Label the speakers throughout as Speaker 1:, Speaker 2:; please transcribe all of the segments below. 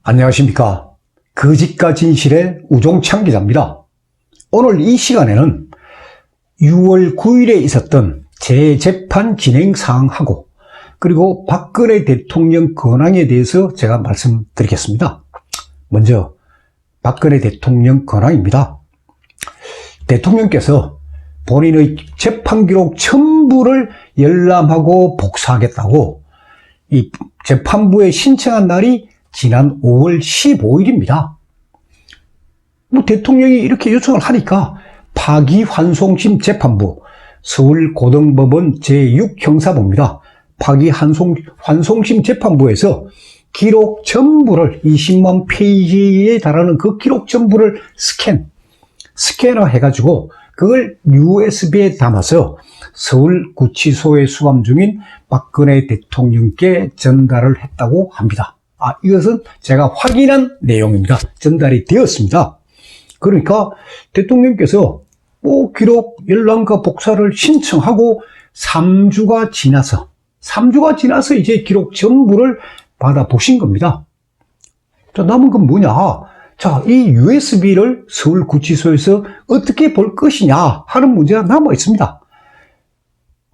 Speaker 1: 안녕하십니까. 거짓과 진실의 우종창 기자입니다. 오늘 이 시간에는 6월 9일에 있었던 재재판 진행 사항하고 그리고 박근혜 대통령 근황에 대해서 제가 말씀드리겠습니다. 먼저 박근혜 대통령 근황입니다. 대통령께서 본인의 재판 기록 전부를 열람하고 복사하겠다고 이 재판부에 신청한 날이 지난 5월 15일입니다. 대통령이 이렇게 요청을 하니까 파기환송심 재판부, 서울고등법원 제6형사부입니다. 파기환송심 재판부에서 기록 전부를 20만 페이지에 달하는 그 기록 전부를 스캐너 해가지고 그걸 USB에 담아서 서울구치소에 수감 중인 박근혜 대통령께 전달을 했다고 합니다. 이것은 제가 확인한 내용입니다. 전달이 되었습니다. 그러니까 대통령께서 기록 열람과 복사를 신청하고 3주가 지나서 이제 기록 전부를 받아보신 겁니다. 자, 남은 건 뭐냐? 자, 이 USB를 서울구치소에서 어떻게 볼 것이냐 하는 문제가 남아 있습니다.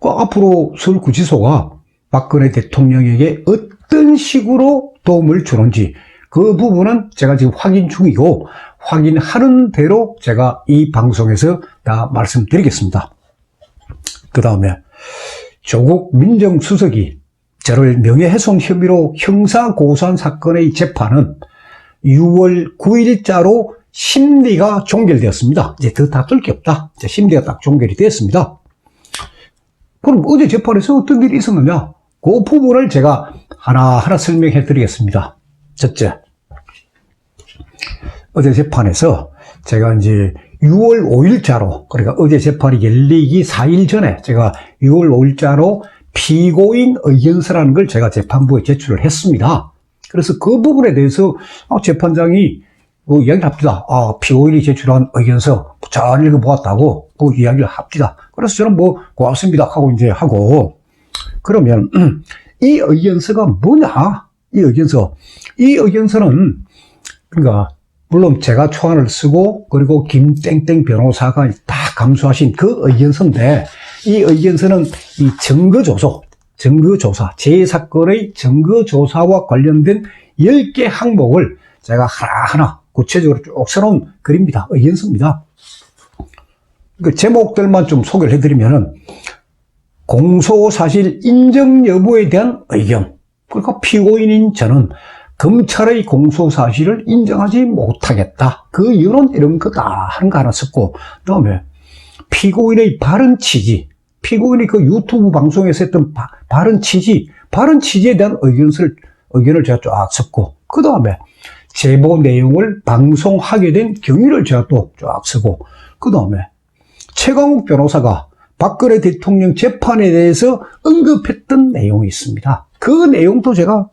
Speaker 1: 앞으로 서울구치소가 박근혜 대통령에게 어떤 식으로 도움을 주는지 그 부분은 제가 지금 확인 중이고 확인하는 대로 제가 이 방송에서 다 말씀드리겠습니다. 그 다음에 조국 민정수석이 저를 명예훼손 혐의로 형사고소한 사건의 재판은 6월 9일자로 심리가 종결되었습니다. 이제 더 다툴 게 없다. 이제 심리가 딱 종결이 되었습니다. 그럼 어제 재판에서 어떤 일이 있었느냐? 그 부분을 제가 하나하나 설명해 드리겠습니다. 첫째, 어제 재판에서 제가 이제 6월 5일자로, 그러니까 어제 재판이 열리기 4일 전에 제가 6월 5일자로 피고인 의견서라는 걸 제가 재판부에 제출을 했습니다. 그래서 그 부분에 대해서 재판장이 이야기를 합니다. 피고인이 제출한 의견서 잘 읽어보았다고 그 이야기를 합니다. 그래서 저는 고맙습니다 하고 이제 하고, 그러면 이 의견서가 뭐냐? 이 의견서는 그러니까 물론 제가 초안을 쓰고 그리고 김땡땡 변호사가 다 감수하신 그 의견서인데, 이 의견서는 이 증거조사, 제 사건의 증거조사와 관련된 10개 항목을 제가 하나하나 구체적으로 쭉 써놓은 글입니다. 의견서입니다. 그 제목들만 좀 소개를 해드리면은, 공소사실 인정 여부에 대한 의견. 그러니까 피고인인 저는 검찰의 공소사실을 인정하지 못하겠다. 그 이유는 이런 거다 하는 거 하나 썼고, 그 다음에 피고인의 발언 취지, 피고인이 그 유튜브 방송에서 했던 발언 취지에 대한 의견을 제가 쫙 썼고, 그 다음에 제보 내용을 방송하게 된 경위를 제가 또 쫙 쓰고, 그 다음에 최강욱 변호사가 박근혜 대통령 재판에 대해서 언급했던 내용이 있습니다. 그 내용도 제가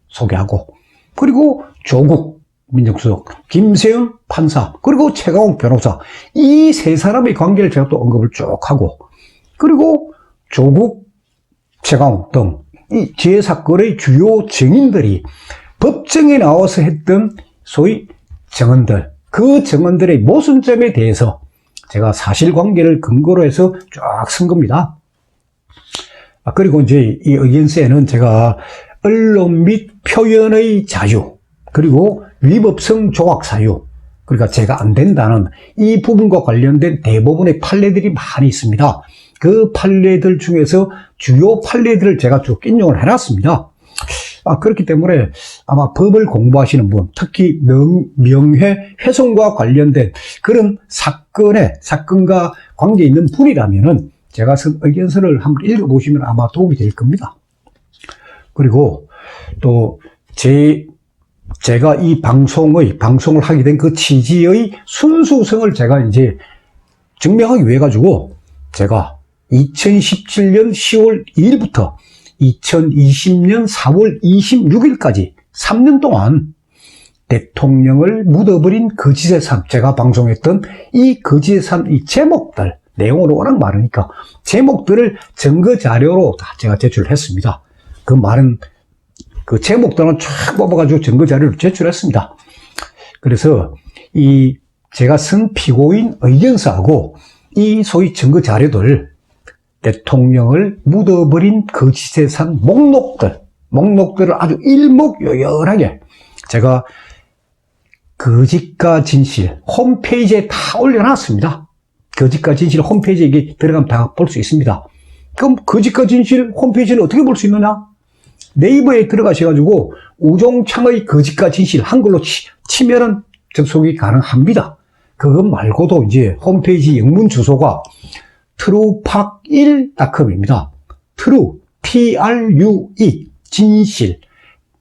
Speaker 1: 소개하고, 그리고 조국 민정수석, 김세현 판사, 그리고 최강욱 변호사, 이 세 사람의 관계를 제가 또 언급을 쭉 하고, 그리고 조국, 최강욱 등 이 제 사건의 주요 증인들이 법정에 나와서 했던 소위 증언들, 그 증언들의 모순점에 대해서 제가 사실관계를 근거로 해서 쫙 쓴 겁니다. 그리고 이제 이 의견서에는 제가 언론 및 표현의 자유, 그리고 위법성 조각 사유, 그러니까 제가 안 된다는 이 부분과 관련된 대부분의 판례들이 많이 있습니다. 그 판례들 중에서 주요 판례들을 제가 쭉 인용을 해놨습니다. 그렇기 때문에 아마 법을 공부하시는 분, 특히 명예훼손과 관련된 그런 사건과 관계 있는 분이라면은 제가 쓴 의견서를 한번 읽어보시면 아마 도움이 될 겁니다. 그리고 또 제가 이 방송을 하게 된 그 취지의 순수성을 제가 이제 증명하기 위해 가지고 제가 2017년 10월 2일부터 2020년 4월 26일까지 3년 동안 대통령을 묻어버린 거짓의 삶, 제가 방송했던 이 거짓의 삶, 이 제목들, 내용으로 워낙 많으니까 제목들을 증거 자료로 다 제가 제출했습니다. 그 많은 그 제목들은 쫙 뽑아가지고 증거 자료를 제출했습니다. 그래서 제가 쓴 피고인 의견서하고 이 소위 증거 자료들, 대통령을 묻어버린 거짓에 산 목록들을 아주 일목요연하게 제가 거짓과 진실 홈페이지에 다 올려놨습니다. 거짓과 진실 홈페이지에 이게 들어가면 다 볼 수 있습니다. 그럼 거짓과 진실 홈페이지는 어떻게 볼 수 있느냐? 네이버에 들어가셔가지고 우종창의 거짓과 진실 한글로 치면은 접속이 가능합니다. 그것 말고도 이제 홈페이지 영문 주소가 truepark1.com입니다. true, T-R-U-E, 진실,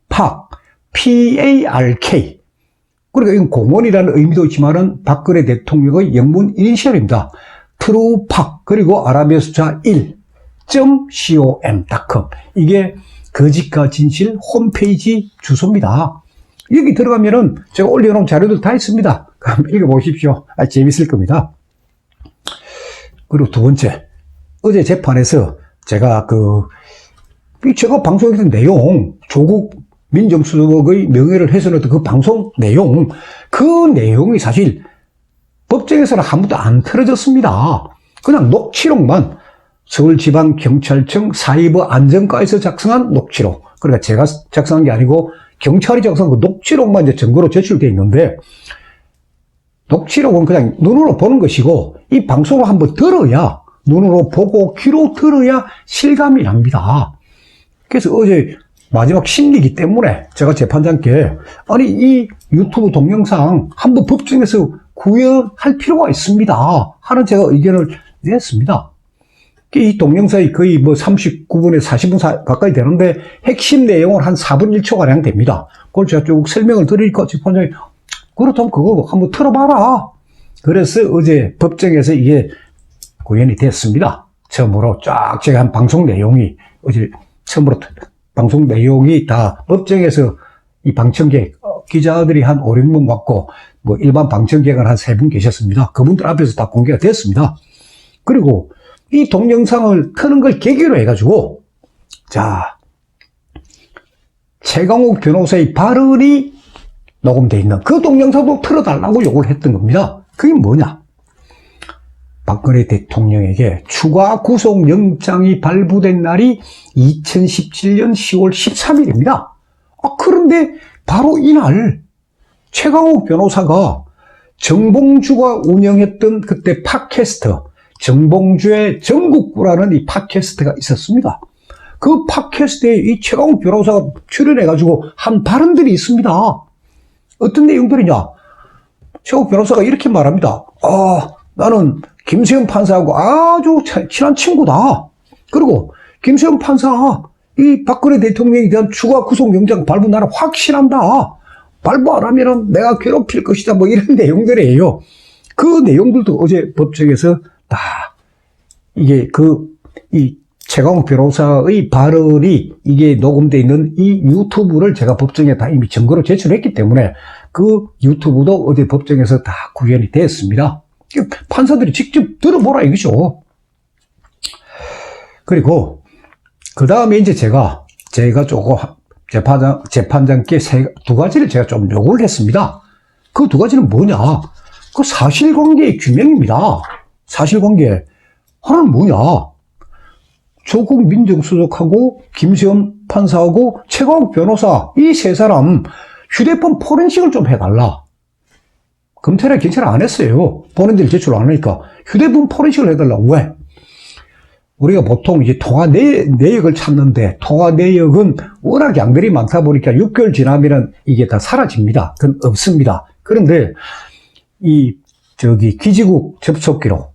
Speaker 1: park, P-A-R-K. 그러니까 이건 공원이라는 의미도 있지만은 박근혜 대통령의 영문 이니셜입니다. truepark, 그리고 아라비아 숫자 1.com. 이게 거짓과 진실 홈페이지 주소입니다. 여기 들어가면은 제가 올려놓은 자료들 다 있습니다. 그럼 읽어보십시오. 재밌을 겁니다. 그리고 두 번째, 어제 재판에서 제가 제가 방송했던 내용, 조국 민정수석의 명예를 훼손했던 그 방송 내용, 그 내용이 사실 법정에서는 한 번도 안 틀어졌습니다. 그냥 녹취록만 서울지방경찰청 사이버안전과에서 작성한 녹취록. 그러니까 제가 작성한 게 아니고 경찰이 작성한 그 녹취록만 이제 증거로 제출되어 있는데, 녹취록은 그냥 눈으로 보는 것이고, 이 방송을 한번 들어야, 눈으로 보고 귀로 들어야 실감이 납니다. 그래서 어제 마지막 심리이기 때문에 제가 재판장께, 아니, 이 유튜브 동영상 한번 법정에서 구현할 필요가 있습니다 하는 제가 의견을 냈습니다. 이 동영상이 거의 39분에 40분 가까이 되는데 핵심 내용은 한 4분 1초가량 됩니다. 그걸 제가 쭉 설명을 드리니까 재판장이 그렇다면 그거 한번 틀어봐라. 그래서 어제 법정에서 이게 구현이 됐습니다. 처음으로 쫙 제가 한 방송 내용이 어제 처음으로 방송 내용이 다 법정에서 이 방청객 기자들이 한 5, 6명 왔고 일반 방청객은 한 3분 계셨습니다. 그분들 앞에서 다 공개가 됐습니다. 그리고 이 동영상을 트는 걸 계기로 해가지고, 자, 최강욱 변호사의 발언이 녹음되어 있는 그 동영상도 틀어달라고 요구를 했던 겁니다. 그게 뭐냐? 박근혜 대통령에게 추가 구속영장이 발부된 날이 2017년 10월 13일입니다. 그런데 바로 이날 최강욱 변호사가 정봉주가 운영했던 그때 팟캐스트, 정봉주의 전국구라는 이 팟캐스트가 있었습니다. 그 팟캐스트에 이 최강욱 변호사가 출연해가지고 한 발언들이 있습니다. 어떤 내용들이냐? 최강욱 변호사가 이렇게 말합니다. 나는 김수현 판사하고 아주 친한 친구다. 그리고 김수현 판사, 이 박근혜 대통령에 대한 추가 구속영장 발부 나는 확신한다. 발부 안 하면은 내가 괴롭힐 것이다. 이런 내용들이에요. 그 내용들도 어제 법정에서 다, 이게 이 최강욱 변호사의 발언이 이게 녹음되어 있는 이 유튜브를 제가 법정에 다 이미 증거로 제출했기 때문에 그 유튜브도 어제 법정에서 다 구현이 됐습니다. 판사들이 직접 들어보라 이거죠. 그리고, 그 다음에 이제 제가 조금 재판장께 두 가지를 제가 좀 요구를 했습니다. 그 두 가지는 뭐냐? 그 사실관계의 규명입니다. 사실관계. 하나는 뭐냐? 조국 민정수석하고 김수현 판사하고 최강욱 변호사 이 세 사람 휴대폰 포렌식을 좀 해달라. 검찰에 경찰이 안 했어요. 본인들이 제출 안 하니까 휴대폰 포렌식을 해달라. 왜? 우리가 보통 이제 통화 내역을 찾는데 통화 내역은 워낙 양들이 많다 보니까 6개월 지나면 이게 다 사라집니다. 그건 없습니다. 그런데 기지국 접속 기록,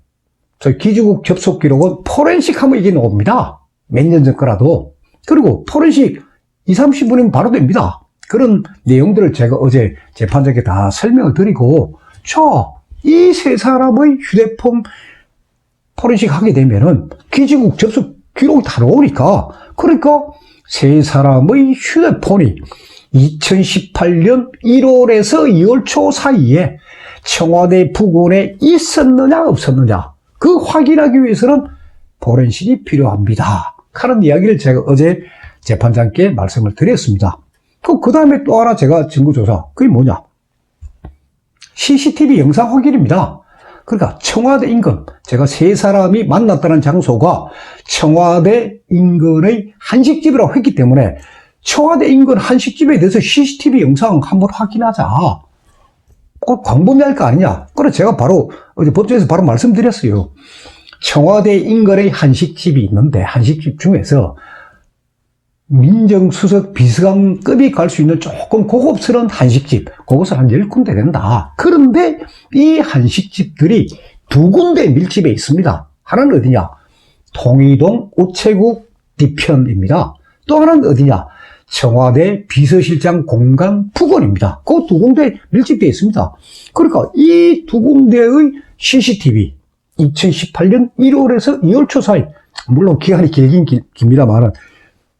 Speaker 1: 기지국 접속 기록은 포렌식 하면 이게 나옵니다. 몇 년 전 거라도. 그리고 포렌식 20-30분이면 바로 됩니다. 그런 내용들을 제가 어제 재판장께 다 설명을 드리고, 이 세 사람의 휴대폰 포렌식 하게 되면은 기지국 접속 기록이 다 나오니까, 그러니까 세 사람의 휴대폰이 2018년 1월에서 2월 초 사이에 청와대 부근에 있었느냐 없었느냐 그 확인하기 위해서는 포렌식이 필요합니다 하는 이야기를 제가 어제 재판장께 말씀을 드렸습니다. 그 다음에 또 하나 제가 증거조사. 그게 뭐냐? CCTV 영상 확인입니다. 그러니까 청와대 인근, 제가 세 사람이 만났다는 장소가 청와대 인근의 한식집이라고 했기 때문에 청와대 인근 한식집에 대해서 CCTV 영상 한번 확인하자. 광범위할 거 아니냐. 그래서 제가 바로 어제 법정에서 바로 말씀드렸어요. 청와대 인근의 한식집이 있는데 한식집 중에서 민정수석 비서관급이 갈 수 있는 조금 고급스러운 한식집, 그것은 한 10군데 된다. 그런데 이 한식집들이 두 군데 밀집해 있습니다. 하나는 어디냐? 통이동 우체국 뒤편입니다. 또 하나는 어디냐? 청와대 비서실장 공간 부근입니다. 그 두 군데 밀집되어 있습니다. 그러니까 이 두 군데의 CCTV 2018년 1월에서 2월 초 사이, 물론 기간이 길긴 깁니다만은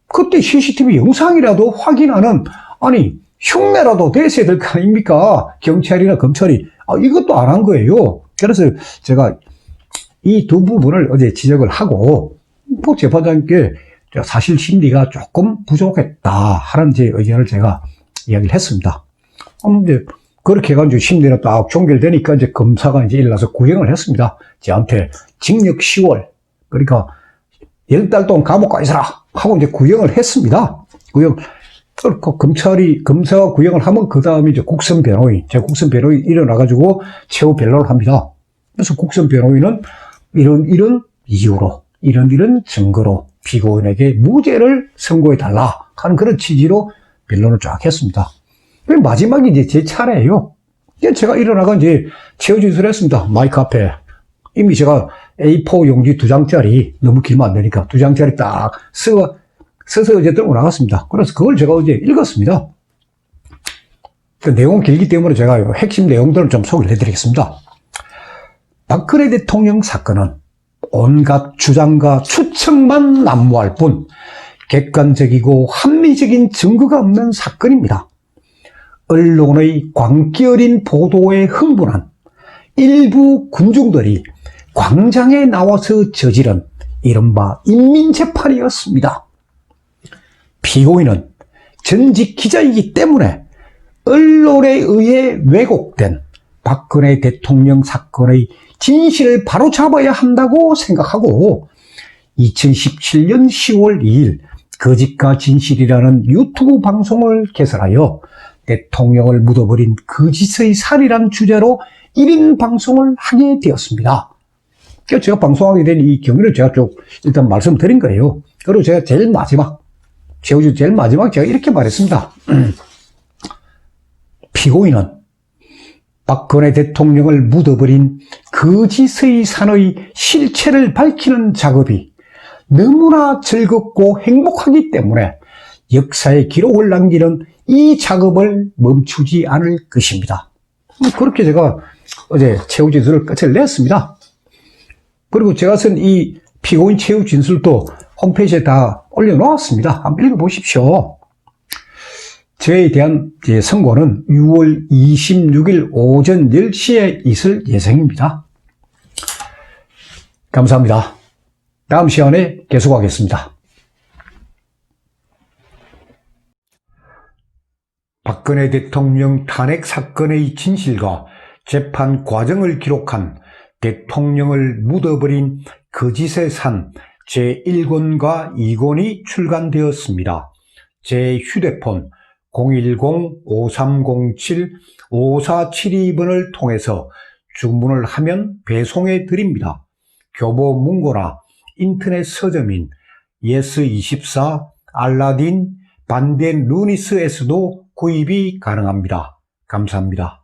Speaker 1: 그때 CCTV 영상이라도 확인하는, 아니 흉내라도 냈어야 될 거 아닙니까? 경찰이나 검찰이. 이것도 안 한 거예요. 그래서 제가 이 두 부분을 어제 지적을 하고 재판장님께 사실 심리가 조금 부족했다 하는 제 의견을 제가 이야기를 했습니다. 이제 그렇게 해가지고 심리가 딱 종결되니까 이제 검사가 이제 일어나서 구형을 했습니다. 저한테 징역 10월, 그러니까 10달 동안 감옥 가 있어라 하고 이제 구형을 했습니다. 구형. 검사가 구형을 하면 그 다음에 이제 국선 변호인, 제 국선 변호인 일어나가지고 최후 변론을 합니다. 그래서 국선 변호인은 이런 이유로, 이런 증거로 피고인에게 무죄를 선고해달라 하는 그런 취지로 변론을 쫙 했습니다. 마지막에 이제 제 차례예요. 제가 일어나가 이제 최후 진술을 했습니다. 마이크 앞에. 이미 제가 A4 용지 2장짜리, 너무 길면 안 되니까 2장짜리 딱 써서 이제 들고 나갔습니다. 그래서 그걸 제가 어제 읽었습니다. 그 내용은 길기 때문에 제가 핵심 내용들을 좀 소개를 해드리겠습니다. 박근혜 대통령 사건은 온갖 주장과 추측만 난무할 뿐 객관적이고 합리적인 증거가 없는 사건입니다. 언론의 광기 어린 보도에 흥분한 일부 군중들이 광장에 나와서 저지른 이른바 인민재판이었습니다. 피고인은 전직 기자이기 때문에 언론에 의해 왜곡된 박근혜 대통령 사건의 진실을 바로잡아야 한다고 생각하고 2017년 10월 2일 거짓과 진실이라는 유튜브 방송을 개설하여 대통령을 묻어버린 거짓의 살이라는 주제로 1인 방송을 하게 되었습니다. 그래서 제가 방송하게 된 이 경위를 제가 쭉 일단 말씀드린 거예요. 그리고 제가 제일 마지막 제가 이렇게 말했습니다. 피고인은 박근혜 대통령을 묻어버린 거짓의 산의 실체를 밝히는 작업이 너무나 즐겁고 행복하기 때문에 역사의 기록을 남기는 이 작업을 멈추지 않을 것입니다. 그렇게 제가 어제 최후 진술을 끝을 냈습니다. 그리고 제가 쓴 이 피고인 최후 진술도 홈페이지에 다 올려놓았습니다. 한번 읽어보십시오. 저에 대한 선고는 6월 26일 오전 10시에 있을 예정입니다. 감사합니다. 다음 시간에 계속하겠습니다. 박근혜 대통령 탄핵 사건의 진실과 재판 과정을 기록한 대통령을 묻어버린 거짓의 산 제1권과 2권이 출간되었습니다. 제 휴대폰 010-5307-5472번을 통해서 주문을 하면 배송해 드립니다. 교보 문고나 인터넷 서점인 예스24, 알라딘, 반덴 루니스에서도 구입이 가능합니다. 감사합니다.